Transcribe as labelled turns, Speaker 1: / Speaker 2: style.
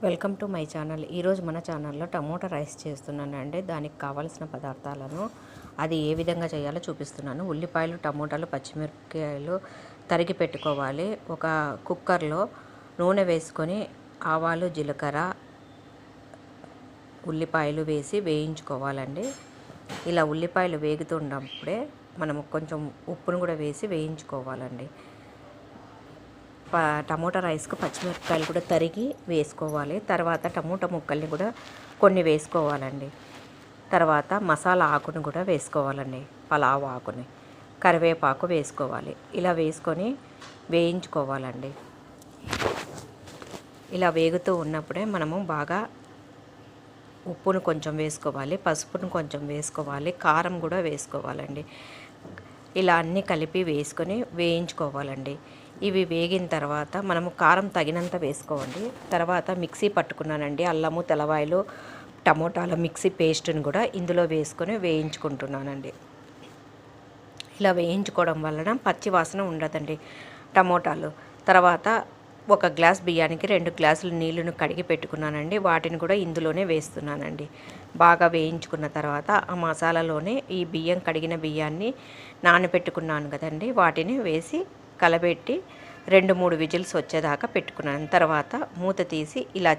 Speaker 1: Welcome to my channel. ఈరోజు మన ఛానల్లో టమోటా రైస్ చేస్తున్నానండి. దానికి కావాల్సిన పదార్థాలను అది ఏ విధంగా చేయాలో చూపిస్తున్నాను. ఉల్లిపాయలు, టమోటాలు, పచ్చిమిరపకాయలు తరిగి పెట్టుకోవాలి. ఒక కుక్కర్లో నూనె వేసుకొని ఆవాలు, జీలకర్ర, ఉల్లిపాయలు వేసి వేయించుకోవాలండి. ఇలా ఉల్లిపాయలు వేగుతున్నప్పుడే మనము కొంచెం ఉప్పును కూడా వేసి వేయించుకోవాలండి. టమోటా రైస్కు పచ్చిమిరపకాయలు కూడా తరిగి వేసుకోవాలి. తర్వాత టమోటా ముక్కల్ని కూడా కొన్ని వేసుకోవాలండి. తర్వాత మసాలా ఆకును కూడా వేసుకోవాలండి. పలావ్ ఆకుని, కరివేపాకు వేసుకోవాలి. ఇలా వేసుకొని వేయించుకోవాలండి. ఇలా వేగుతూ ఉన్నప్పుడే మనము బాగా ఉప్పును కొంచెం వేసుకోవాలి, పసుపును కొంచెం వేసుకోవాలి, కారం కూడా వేసుకోవాలండి. ఇలా అన్నీ కలిపి వేసుకొని వేయించుకోవాలండి. ఇవి వేగిన తర్వాత మనము కారం తగినంత వేసుకోండి. తర్వాత మిక్సీ పట్టుకున్నానండి. అల్లము, తెల్లవాయలు, టమోటాల మిక్సీ పేస్ట్ని కూడా ఇందులో వేసుకొని వేయించుకుంటున్నానండి. ఇలా వేయించుకోవడం వలన పచ్చి వాసన ఉండదండి టమోటాలు. తర్వాత ఒక గ్లాస్ బియ్యానికి 2 గ్లాసులు నీళ్ళను కడిగి పెట్టుకున్నానండి. వాటిని కూడా ఇందులోనే వేస్తున్నానండి. బాగా వేయించుకున్న తర్వాత ఆ మసాలాలోనే ఈ కడిగిన బియ్యాన్ని నానబెట్టుకున్నాను కదండి, వాటిని వేసి కలబెట్టి 2-3 విజిల్స్ వచ్చేదాకా పెట్టుకున్నాను. తర్వాత మూత తీసి ఇలా